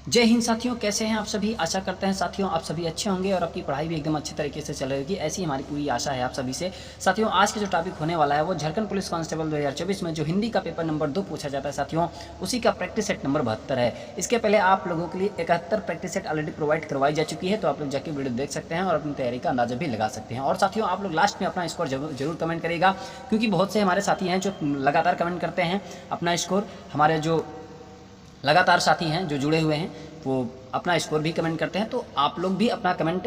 जय हिंद साथियों, कैसे हैं आप सभी। आशा करते हैं साथियों आप सभी अच्छे होंगे और आपकी पढ़ाई भी एकदम अच्छे तरीके से चल रही होगी, ऐसी हमारी पूरी आशा है आप सभी से। साथियों आज का जो टॉपिक होने वाला है वो झारखंड पुलिस कांस्टेबल 2024 में जो हिंदी का पेपर नंबर 2 पूछा जाता है साथियों, उसी का प्रैक्टिस सेट नंबर 72 है। इसके पहले आप लोगों के लिए 71 प्रैक्टिस सेट ऑलरेडी प्रोवाइड करवाई जा चुकी है, तो आप लोग जाके वीडियो देख सकते हैं और अपनी तैयारी का अंदाजा भी लगा सकते हैं। और साथियों आप लोग लास्ट में अपना स्कोर जरूर कमेंट करेगा, क्योंकि बहुत से हमारे साथी हैं जो लगातार कमेंट करते हैं अपना स्कोर। हमारे जो लगातार साथी हैं जो जुड़े हुए हैं वो अपना स्कोर भी कमेंट करते हैं, तो आप लोग भी अपना कमेंट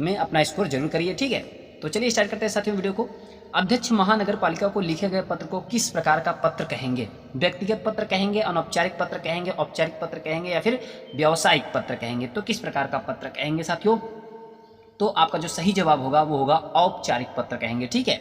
में अपना स्कोर जरूर करिए, ठीक है। तो चलिए स्टार्ट करते हैं साथियों वीडियो को। अध्यक्ष महानगर पालिका को लिखे गए पत्र को किस प्रकार का पत्र कहेंगे? व्यक्तिगत पत्र कहेंगे, अनौपचारिक पत्र कहेंगे, औपचारिक पत्र कहेंगे या फिर व्यावसायिक पत्र कहेंगे? तो किस प्रकार का पत्र कहेंगे साथियों? तो आपका जो सही जवाब होगा वो होगा औपचारिक पत्र कहेंगे, ठीक है।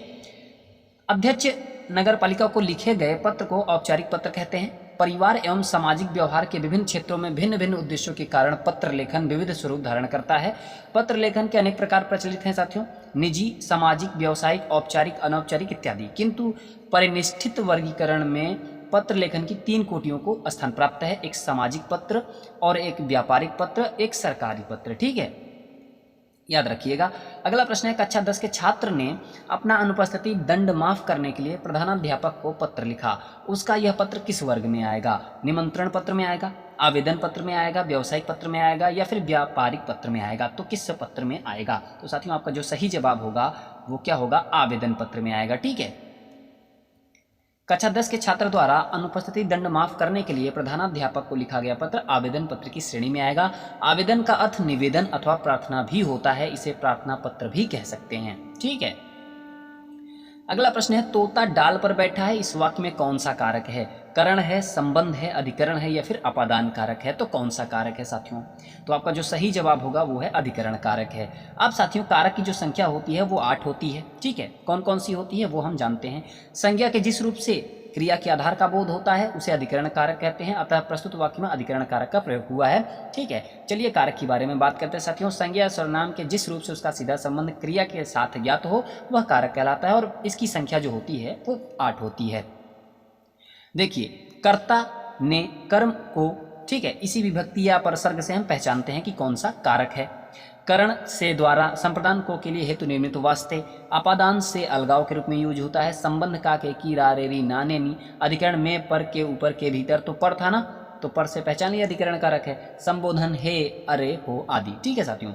अध्यक्ष नगर पालिका को लिखे गए पत्र को औपचारिक पत्र कहते हैं। परिवार एवं सामाजिक व्यवहार के विभिन्न क्षेत्रों में भिन्न भिन्न उद्देश्यों के कारण पत्र लेखन विविध स्वरूप धारण करता है। पत्र लेखन के अनेक प्रकार प्रचलित हैं साथियों, निजी, सामाजिक, व्यावसायिक, औपचारिक, अनौपचारिक इत्यादि। किंतु परिनिष्ठित वर्गीकरण में पत्र लेखन की 3 कोटियों को स्थान प्राप्त है, एक सामाजिक पत्र और एक व्यापारिक पत्र, एक सरकारी पत्र, ठीक है, याद रखिएगा। अगला प्रश्न है, कक्षा 10 के छात्र ने अपना अनुपस्थिति दंड माफ करने के लिए प्रधानाध्यापक को पत्र लिखा। उसका यह पत्र किस वर्ग में आएगा? निमंत्रण पत्र में आएगा, आवेदन पत्र में आएगा, व्यावसायिक पत्र में आएगा या फिर व्यापारिक पत्र में आएगा? तो किस पत्र में आएगा? तो साथियों आपका जो सही जवाब होगा वो क्या होगा? आवेदन पत्र में आएगा, ठीक है। कक्षा 10 के छात्र द्वारा अनुपस्थिति दंड माफ करने के लिए प्रधानाध्यापक को लिखा गया पत्र आवेदन पत्र की श्रेणी में आएगा। आवेदन का अर्थ निवेदन अथवा प्रार्थना भी होता है, इसे प्रार्थना पत्र भी कह सकते हैं, ठीक है। अगला प्रश्न है, तोता डाल पर बैठा है, इस वाक्य में कौन सा कारक है? करण है, संबंध है, अधिकरण है या फिर अपादान कारक है? तो कौन सा कारक है साथियों? तो आपका जो सही जवाब होगा वो है अधिकरण कारक है। अब साथियों कारक की जो संख्या होती है वो 8 होती है, ठीक है। कौन कौन सी होती है वो हम जानते हैं। संज्ञा के जिस रूप से क्रिया के आधार का बोध होता है उसे अधिकरण कारक कहते हैं, अतः प्रस्तुत वाक्य में अधिकरण कारक का प्रयोग हुआ है, ठीक है। चलिए कारक के बारे में बात करते हैं साथियों। संज्ञा या सर्वनाम के जिस रूप से उसका सीधा संबंध क्रिया के साथ ज्ञात हो वह कारक कहलाता है और इसकी संख्या जो होती है वो 8 होती है। देखिए, कर्ता ने कर्म को, ठीक है, इसी विभक्ति या परसर्ग से हम पहचानते हैं कि कौन सा कारक है। करण से द्वारा संप्रदान को के लिए हेतु निर्मित वास्ते, अपादान से अलगाव के रूप में यूज होता है। संबंध का के की रा रे री ना ने नी, अधिकरण में पर के ऊपर के भीतर, तो पर था ना, तो पर से पहचान लिया अधिकरण कारक है। संबोधन हे, अरे, हो आदि, ठीक है साथियों।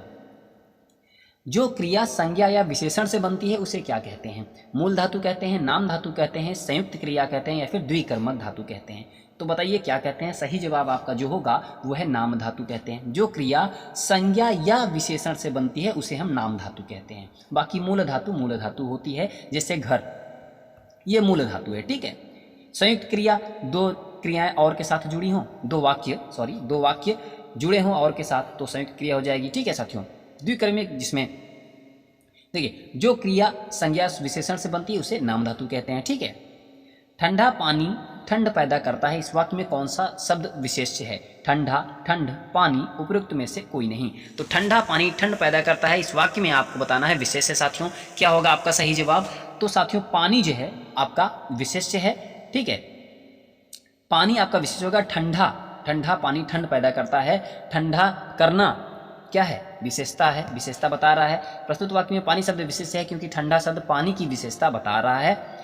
जो क्रिया संज्ञा या विशेषण से बनती है उसे क्या कहते हैं? मूल धातु कहते हैं, नाम धातु कहते हैं, संयुक्त क्रिया कहते हैं या फिर द्विकर्मक धातु कहते हैं? तो बताइए क्या कहते हैं? सही जवाब आपका जो होगा वो है नाम धातु कहते हैं। जो क्रिया संज्ञा या विशेषण से बनती है उसे हम नाम धातु कहते हैं। बाकी मूल धातु होती है, जैसे घर, ये मूल धातु है, ठीक है। संयुक्त क्रिया, 2 क्रियाएं और के साथ जुड़ी हों, 2 वाक्य जुड़े हों और के साथ, तो संयुक्त क्रिया हो जाएगी, ठीक है साथियों। द्विकर्मिक, जिसमें देखिए जो क्रिया संज्ञा विशेषण से बनती है उसे नाम धातु कहते हैं, ठीक है। ठंडा पानी ठंड पैदा करता है, इस वाक्य में कौन सा शब्द विशेष्य है? ठंडा, ठंड, पानी, उपयुक्त में से कोई नहीं। तो ठंडा पानी ठंड पैदा करता है, इस वाक्य में आपको बताना है विशेष्य साथियों। क्या होगा आपका सही जवाब? तो साथियों पानी जो है आपका विशेष्य है, ठीक है। पानी आपका विशेष्य होगा। ठंडा पानी ठंड पैदा करता है, ठंडा करना क्या है? विशेषता है, विशेषता बता रहा है। प्रस्तुत वाक्य में पानी शब्द विशेष्य है क्योंकि ठंडा शब्द पानी की विशेषता बता रहा है।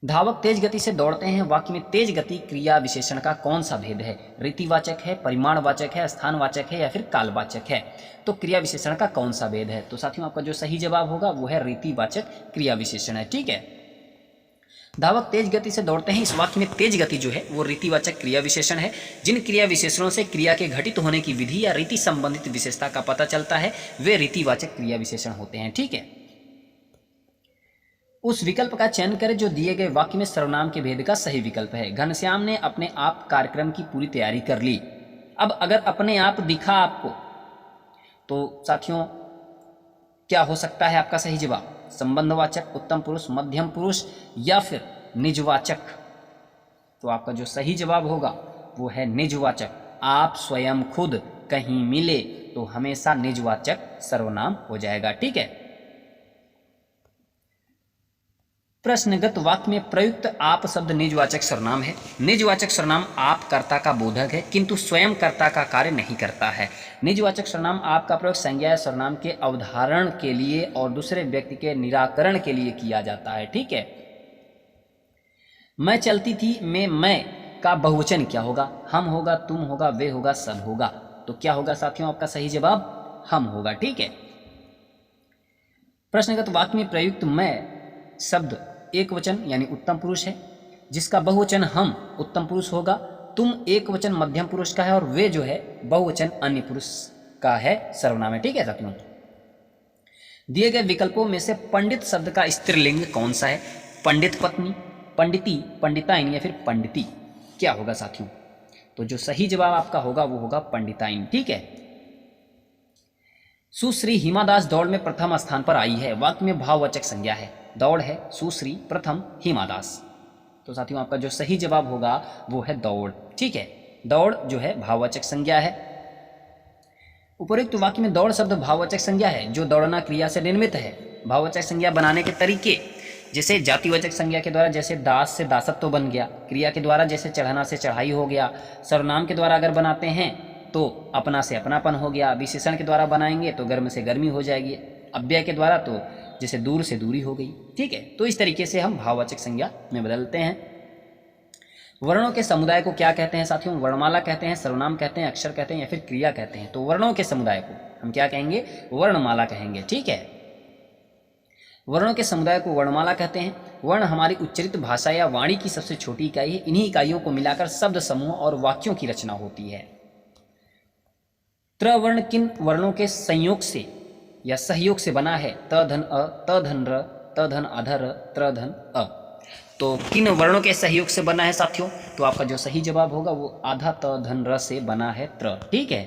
धावक तेज गति से दौड़ते हैं, वाक्य में तेज गति क्रिया विशेषण का कौन सा भेद है? रीतिवाचक है, परिमाणवाचक है, स्थानवाचक है या फिर कालवाचक है? तो क्रिया विशेषण का कौन सा भेद है? तो साथियों आपका जो सही जवाब होगा वो है रीतिवाचक क्रिया विशेषण है, ठीक है। धावक तेज गति से दौड़ते हैं, इस वाक्य में तेज गति जो है वो रीतिवाचक क्रिया विशेषण है। जिन क्रिया विशेषणों से क्रिया के घटित होने की विधि या रीति संबंधित विशेषता का पता चलता है वे रीतिवाचक क्रिया विशेषण होते हैं, ठीक है। उस विकल्प का चयन करें जो दिए गए वाक्य में सर्वनाम के भेद का सही विकल्प है। घनश्याम ने अपने आप कार्यक्रम की पूरी तैयारी कर ली। अब अगर अपने आप दिखा आपको, तो साथियों क्या हो सकता है आपका सही जवाब? संबंधवाचक, उत्तम पुरुष, मध्यम पुरुष या फिर निजवाचक? तो आपका जो सही जवाब होगा वो है निजवाचक। आप स्वयं खुद कहीं मिले तो हमेशा निजवाचक सर्वनाम हो जाएगा, ठीक है। प्रश्नगत वाक्य में प्रयुक्त आप शब्द निजवाचक सर्वनाम है। निजवाचक सर्वनाम आप कर्ता का बोधक है किंतु स्वयं कर्ता का कार्य नहीं करता है। निजवाचक सर्वनाम आप का प्रयोग संज्ञा या सर्वनाम के अवधारण के लिए और दूसरे व्यक्ति के निराकरण के लिए किया जाता है। ठीक है। मैं चलती थी में मैं का बहुवचन क्या होगा? हम होगा, तुम होगा, वे होगा, सब होगा। तो क्या होगा साथियों? आपका सही जवाब हम होगा। ठीक है। प्रश्नगत वाक्य में प्रयुक्त मैं शब्द एक वचन यानी उत्तम पुरुष है, जिसका बहुवचन हम उत्तम पुरुष होगा। तुम एक वचन मध्यम पुरुष का है और वे जो है बहुवचन अन्य पुरुष का है, सर्वनाम है। ठीक है साथियों। दिए गए विकल्पों में से पंडित शब्द का स्त्रीलिंग कौन सा है? पंडित पत्नी, पंडिती, पंडिताइन या फिर पंडिती। क्या होगा साथियों? तो जो सही जवाब आपका होगा वो होगा पंडिताइन। ठीक है। सुश्री हिमा दास दौड़ में प्रथम स्थान पर आई है। वाक्य में भाववाचक संज्ञा है। दौड़ है, सुश्री, प्रथम, हिमा दास। तो साथियों आपका जो सही जवाब होगा वो है दौड़। ठीक है। दौड़ जो है भाववाचक संज्ञा है। उपरोक्त वाक्य में दौड़ शब्द भाववाचक संज्ञा है जो दौड़ना क्रिया से निर्मित है। भाववाचक संज्ञा बनाने के तरीके जैसे जातिवाचक संज्ञा के द्वारा जैसे दास से दासत्व बन गया, क्रिया के द्वारा जैसे चढ़ाना से चढ़ाई हो गया, सर्वनाम के द्वारा अगर बनाते हैं तो अपना से अपनापन हो गया, विशेषण के द्वारा बनाएंगे तो गर्म से गर्मी हो जाएगी, अव्यय के द्वारा तो जैसे दूर से दूरी हो गई। ठीक है। तो इस तरीके से हम भाववाचक संज्ञा में बदलते हैं। वर्णों के समुदाय को क्या कहते हैं साथियों? वर्णमाला कहते हैं, सर्वनाम कहते हैं, अक्षर कहते हैं या फिर क्रिया कहते हैं। तो वर्णों के समुदाय को हम क्या कहेंगे? वर्णमाला कहेंगे। ठीक है। वर्णों के समुदाय को वर्णमाला कहते हैं। वर्ण हमारी उच्चरित भाषा या वाणी की सबसे छोटी इकाई है। इन्हीं इकाइयों को मिलाकर शब्द समूह और वाक्यों की रचना होती है। त्रवर्ण किन वर्णों के संयोग से या सहयोग से बना है? त धन अ, त धन र, त धन अधर, त्र धन अ। तो किन वर्णों के सहयोग से बना है साथियों? तो आपका जो सही जवाब होगा वो आधा त धन र से बना है त्र। ठीक है।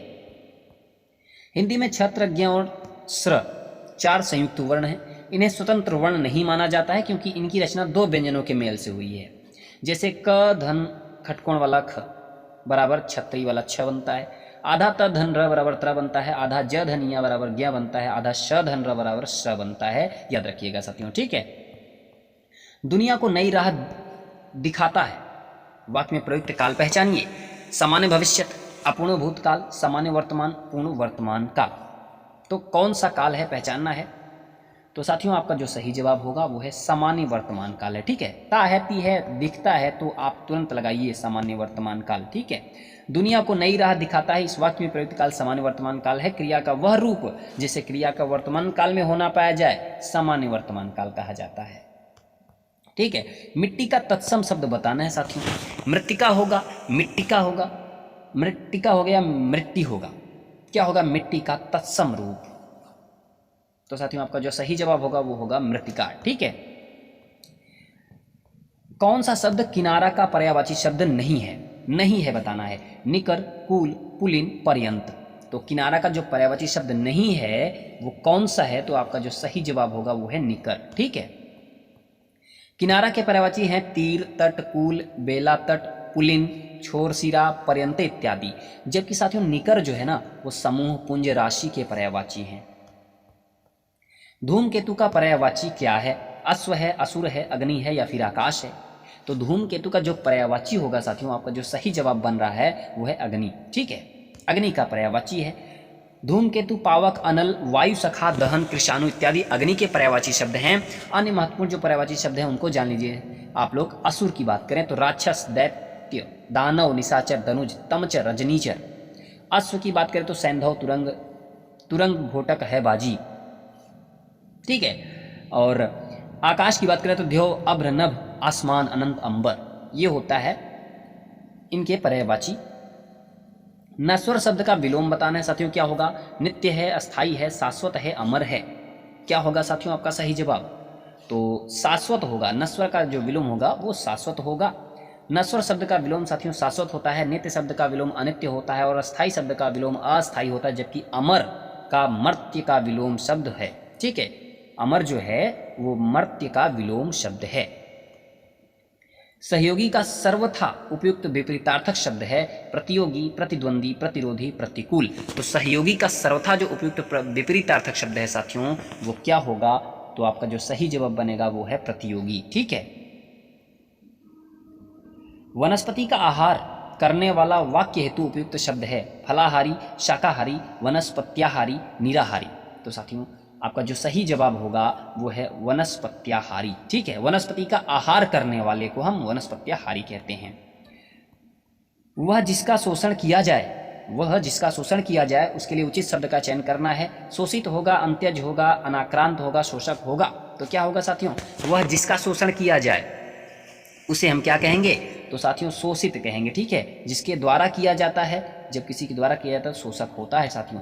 हिंदी में छत्र, ज्ञ और स्र 4 संयुक्त वर्ण हैं। इन्हें स्वतंत्र वर्ण नहीं माना जाता है क्योंकि इनकी रचना 2 व्यंजनों के मेल से हुई है। जैसे क धन खटकोण वाला ख बराबर छत्री वाला छ बनता है, आधा त धन र बराबर त्र बनता है, आधा ज धन या बराबर ज्ञ बनता है, आधा श धन र बराबर श बनता है। याद रखिएगा साथियों। ठीक है। दुनिया को नई राह दिखाता है। वाक्य में प्रयुक्त काल पहचानिए। सामान्य भविष्य, अपूर्ण भूतकाल, सामान्य वर्तमान, पूर्ण वर्तमान काल। तो कौन सा काल है पहचानना है। तो साथियों आपका जो सही जवाब होगा वो है सामान्य वर्तमान काल है। ठीक है। ता है, ती है, दिखता है तो आप तुरंत लगाइए सामान्य वर्तमान काल। ठीक है। दुनिया को नई राह दिखाता है। इस वाक्य में प्रयुक्त काल सामान्य वर्तमान काल है। क्रिया का वह रूप जिसे क्रिया का वर्तमान काल में होना पाया जाए सामान्य वर्तमान काल कहा जाता है। ठीक है। मिट्टी का तत्सम शब्द बताना है साथियों। मृत्तिका होगा, मिट्टिका होगा, मृत्तिका हो गया, मृत्ति होगा। क्या होगा? मिट्टी का तत्सम रूप। तो साथियों आपका जो सही जवाब होगा वो होगा मृत्तिका। ठीक है। कौन सा शब्द किनारा का पर्यायवाची शब्द नहीं है? नहीं है बताना है। निकर, कुल, पुलिन, पर्यंत। तो किनारा का जो पर्यायवाची शब्द नहीं है वो कौन सा है? तो आपका जो सही जवाब होगा वो है निकर। ठीक है। किनारा के पर्यायवाची हैं तीर, तट, कूल, बेला तट, पुलिन, छोर, सिरा, पर्यंत इत्यादि। जबकि साथियों निकर जो है ना वो समूह, पुंज, राशि के पर्यायवाची हैं। धूमकेतु का पर्यायवाची क्या है? अश्व है, असुर है, अग्नि है या फिर आकाश है। तो धूमकेतु का जो पर्यायवाची होगा साथियों आपका जो सही जवाब बन रहा है वो है अग्नि। ठीक है। अग्नि का पर्यायवाची है। धूमकेतु, पावक, अनल, वायु सखा, दहन, कृषाणु इत्यादि अग्नि के पर्यायवाची शब्द हैं। अन्य महत्वपूर्ण जो पर्यायवाची शब्द हैं उनको जान लीजिए आप लोग। असुर की बात करें तो राक्षस, दैत्य, दानव, निशाचर, धनुज, तमचर, रजनीचर। अश्व की बात करें तो सैंधव, तुरंग, तुरंग घोटक है बाजी। ठीक है। और आकाश की बात करें तो ध्यो, अभ्र, नभ, आसमान, अनंत, अंबर। ये होता है इनके पर्यायवाची। नश्वर शब्द का विलोम बताना है साथियों। क्या होगा? नित्य है, अस्थाई है, शाश्वत है, अमर है। क्या होगा साथियों आपका सही जवाब? तो शाश्वत होगा। नश्वर का जो विलोम होगा वो शाश्वत होगा। नश्वर शब्द का विलोम साथियों शाश्वत होता है। नित्य शब्द का विलोम अनित्य होता है और अस्थाई शब्द का विलोम अस्थाई होता है। जबकि अमर का मर्त्य का विलोम शब्द है। ठीक है। अमर जो है वो मर्त्य का विलोम शब्द है। सहयोगी का सर्वथा उपयुक्त विपरीतार्थक शब्द है प्रतियोगी, प्रतिद्वंदी, प्रतिरोधी, प्रतिकूल। तो सहयोगी का सर्वथा जो उपयुक्त विपरीतार्थक शब्द है साथियों वो क्या होगा? तो आपका जो सही जवाब बनेगा वो है प्रतियोगी। ठीक है। वनस्पति का आहार करने वाला वाक्य हेतु उपयुक्त शब्द है फलाहारी, शाकाहारी, वनस्पत्याहारी, निराहारी। तो साथियों आपका जो सही जवाब होगा वो है वनस्पत्याहारी। ठीक है। वनस्पति का आहार करने वाले को हम वनस्पत्याहारी कहते हैं। वह जिसका शोषण किया जाए, वह जिसका शोषण किया जाए उसके लिए उचित शब्द का चयन करना है। शोषित होगा, अंत्यज होगा, अनाक्रांत होगा, शोषक होगा। तो क्या होगा साथियों? वह जिसका शोषण किया जाए उसे हम क्या कहेंगे? तो साथियों शोषित कहेंगे। ठीक है। जिसके द्वारा किया जाता है, जब किसी के द्वारा किया जाता है तो शोषक होता है साथियों।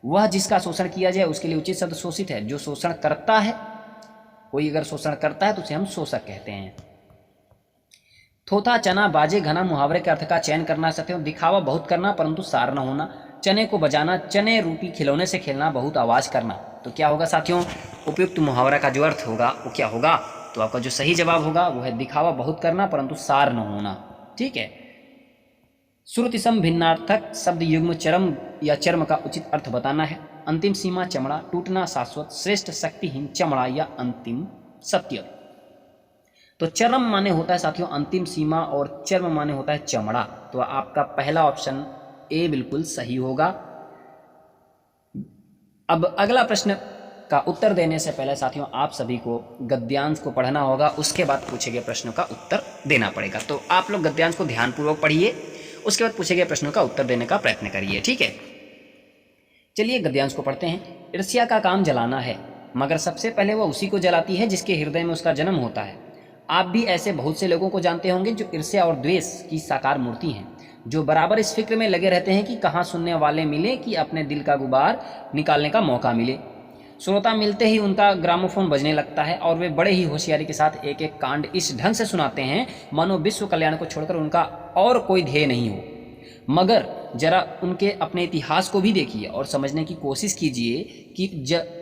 वह जिसका शोषण किया जाए उसके लिए उचित शब्द शोषित है। जो शोषण करता है, कोई अगर शोषण करता है तो उसे हम शोषक कहते हैं। थोथा, चना, बाजे, घना मुहावरे के अर्थ का चयन करना साथियों। दिखावा बहुत करना परंतु सार न होना। चने को बजाना, चने रूपी खिलौने से खेलना, बहुत आवाज करना। तो क्या होगा साथियों? उपयुक्त मुहावरा का जो अर्थ होगा वो क्या होगा? तो आपका जो सही जवाब होगा वो है दिखावा बहुत करना परंतु सार न होना। ठीक है। श्रुति सम भिन्नार्थक शब्द युग्म चरम या चर्म का उचित अर्थ बताना है। अंतिम सीमा चमड़ा, टूटना शाश्वत, श्रेष्ठ शक्तिहीन चमड़ा या अंतिम सत्य। तो चरम माने होता है साथियों अंतिम सीमा और चर्म माने होता है चमड़ा। तो आपका पहला ऑप्शन ए बिल्कुल सही होगा। अब अगला प्रश्न का उत्तर देने से पहले साथियों आप सभी को गद्यांश को पढ़ना होगा, उसके बाद पूछे गए प्रश्नों का उत्तर देना पड़ेगा। तो आप लोग गद्यांश को ध्यानपूर्वक पढ़िए, उसके बाद पूछे गए प्रश्नों का उत्तर देने का प्रयत्न करिए। ठीक है। चलिए गद्यांश को पढ़ते हैं। ईर्ष्या का काम जलाना है, मगर सबसे पहले वह उसी को जलाती है जिसके हृदय में उसका जन्म होता है। आप भी ऐसे बहुत से लोगों को जानते होंगे जो ईर्ष्या और द्वेष की साकार मूर्ति हैं, जो बराबर इस फिक्र में लगे रहते हैं कि कहाँ सुनने वाले मिले कि अपने दिल का गुबार निकालने का मौका मिले। श्रोता मिलते ही उनका ग्रामोफोन बजने लगता है और वे बड़े ही होशियारी के साथ एक एक कांड इस ढंग से सुनाते हैं मानो विश्व कल्याण को छोड़कर उनका और कोई ध्येय नहीं हो। मगर जरा उनके अपने इतिहास को भी देखिए और समझने की कोशिश कीजिए कि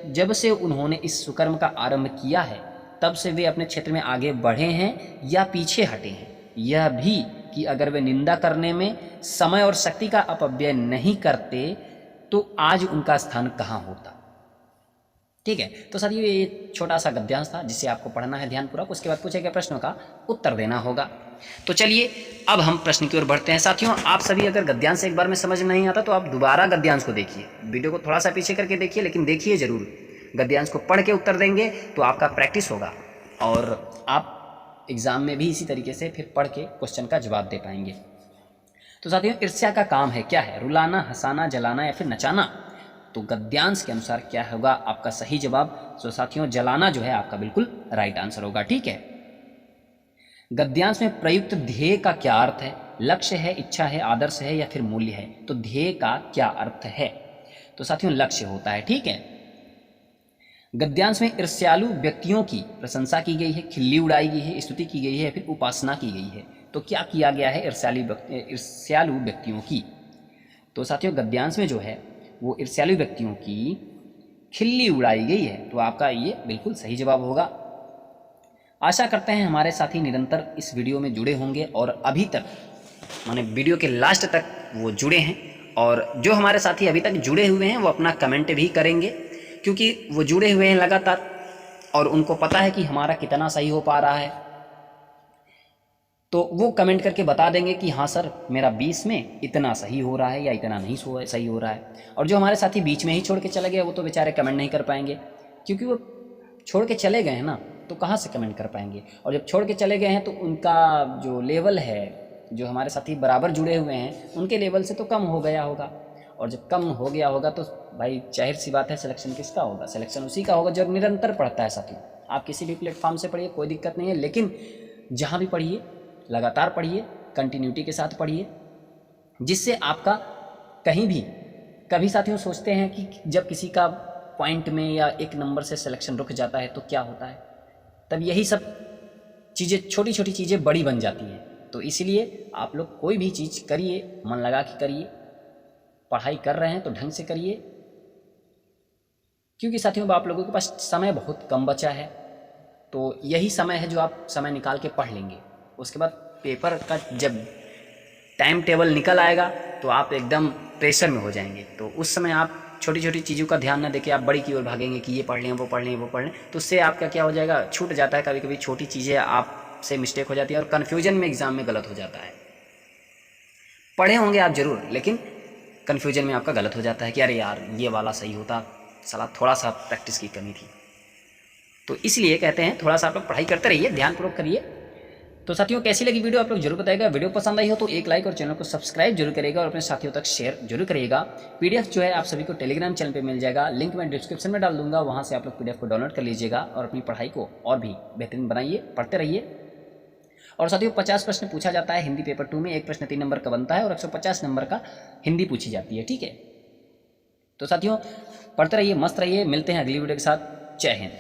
जब से उन्होंने इस सुकर्म का आरंभ किया है तब से वे अपने क्षेत्र में आगे बढ़े हैं या पीछे हटे हैं। यह भी कि अगर वे निंदा करने में समय और शक्ति का अपव्यय नहीं करते तो आज उनका स्थान कहाँ होता। ठीक है। तो साथियों ये छोटा सा गद्यांश था जिसे आपको पढ़ना है ध्यानपूर्वक, उसके बाद पूछे गए प्रश्नों का उत्तर देना होगा। तो चलिए अब हम प्रश्न की ओर बढ़ते हैं। साथियों आप सभी अगर गद्यांश एक बार में समझ नहीं आता तो आप दोबारा गद्यांश को देखिए, वीडियो को थोड़ा सा पीछे करके देखिए, लेकिन देखिए जरूर। गद्यांश को पढ़ के उत्तर देंगे तो आपका प्रैक्टिस होगा और आप एग्जाम में भी इसी तरीके से फिर पढ़ के क्वेश्चन का जवाब दे पाएंगे। तो साथियों ईर्ष्या का काम है क्या है? रुलाना, हंसाना, जलाना या फिर नचाना। तो गद्यांश के अनुसार क्या होगा आपका सही जवाब? तो साथियों जलाना जो है आपका बिल्कुल राइट आंसर होगा। ठीक है। गद्यांश में प्रयुक्त ध्येय का क्या अर्थ है? लक्ष्य है, इच्छा है, आदर्श है या फिर मूल्य है। तो ध्येय का क्या अर्थ है? तो साथियों लक्ष्य होता है। ठीक है। गद्यांश में ईर्ष्यालु व्यक्तियों की प्रशंसा की गई है, खिल्ली उड़ाई गई है, स्तुति की गई है, फिर उपासना की गई है। तो क्या किया गया है ईर्ष्यालु व्यक्तियों की? तो साथियों गद्यांश में जो है वो ईर्ष्यालु व्यक्तियों की खिल्ली उड़ाई गई है। तो आपका ये बिल्कुल सही जवाब होगा। आशा करते हैं हमारे साथी निरंतर इस वीडियो में जुड़े होंगे और अभी तक माने वीडियो के लास्ट तक वो जुड़े हैं, और जो हमारे साथी अभी तक जुड़े हुए हैं वो अपना कमेंट भी करेंगे, क्योंकि वो जुड़े हुए हैं लगातार और उनको पता है कि हमारा कितना सही हो पा रहा है। तो वो कमेंट करके बता देंगे कि हाँ सर मेरा 20 में इतना सही हो रहा है या इतना नहीं सही हो रहा है। और जो हमारे साथी बीच में ही छोड़ के चले गए वो तो बेचारे कमेंट नहीं कर पाएंगे, क्योंकि वो छोड़ के चले गए हैं ना, तो कहाँ से कमेंट कर पाएंगे। और जब छोड़ के चले गए हैं तो उनका जो लेवल है, जो हमारे साथी बराबर जुड़े हुए हैं उनके लेवल से तो कम हो गया होगा, और जब कम हो गया होगा तो भाई जाहिर सी बात है सिलेक्शन किसका होगा? सिलेक्शन उसी का होगा जो निरंतर पढ़ता है। साथियों आप किसी भी प्लेटफॉर्म से पढ़िए, कोई दिक्कत नहीं है, लेकिन जहाँ भी पढ़िए लगातार पढ़िए, कंटिन्यूटी के साथ पढ़िए, जिससे आपका कहीं भी कभी साथियों सोचते हैं कि जब किसी का पॉइंट में या एक नंबर से सिलेक्शन रुक जाता है तो क्या होता है, तब यही सब चीज़ें छोटी छोटी चीज़ें बड़ी बन जाती हैं। तो इसलिए आप लोग कोई भी चीज़ करिए, मन लगा के करिए, पढ़ाई कर रहे हैं तो ढंग से करिए, क्योंकि साथियों आप लोगों के पास समय बहुत कम बचा है। तो यही समय है जो आप समय निकाल के पढ़ लेंगे। उसके बाद पेपर का जब टाइम टेबल निकल आएगा तो आप एकदम प्रेशर में हो जाएंगे, तो उस समय आप छोटी छोटी चीज़ों का ध्यान न देके आप बड़ी की ओर भागेंगे कि ये पढ़ लें, वो पढ़ लें, वो पढ़ लें, तो उससे आपका क्या हो जाएगा, छूट जाता है। कभी कभी छोटी चीज़ें आपसे मिस्टेक हो जाती है और कन्फ्यूजन में एग्ज़ाम में गलत हो जाता है। पढ़े होंगे आप ज़रूर, लेकिन कन्फ्यूजन में आपका गलत हो जाता है कि अरे यार ये वाला सही होता, साला थोड़ा सा प्रैक्टिस की कमी थी। तो इसलिए कहते हैं थोड़ा सा आप लोग पढ़ाई करते रहिए, ध्यानपूर्वक करिए। तो साथियों कैसी लगी वीडियो आप लोग जरूर बताइएगा। वीडियो पसंद आई हो तो एक लाइक और चैनल को सब्सक्राइब जरूर करिएगा और अपने साथियों तक शेयर जरूर करिएगा। पीडीएफ जो है आप सभी को टेलीग्राम चैनल पे मिल जाएगा, लिंक मैं डिस्क्रिप्शन में डाल दूंगा, वहाँ से आप लोग पीडीएफ को डाउनलोड कर लीजिएगा और अपनी पढ़ाई को और भी बेहतरीन बनाइए, पढ़ते रहिए। और साथियों 50 प्रश्न पूछा जाता है हिंदी पेपर 2 में, एक प्रश्न 3 नंबर का बनता है और 150 नंबर का हिंदी पूछी जाती है, ठीक है। तो साथियों पढ़ते रहिए, मस्त रहिए, मिलते हैं अगली वीडियो के साथ। जय हिंद।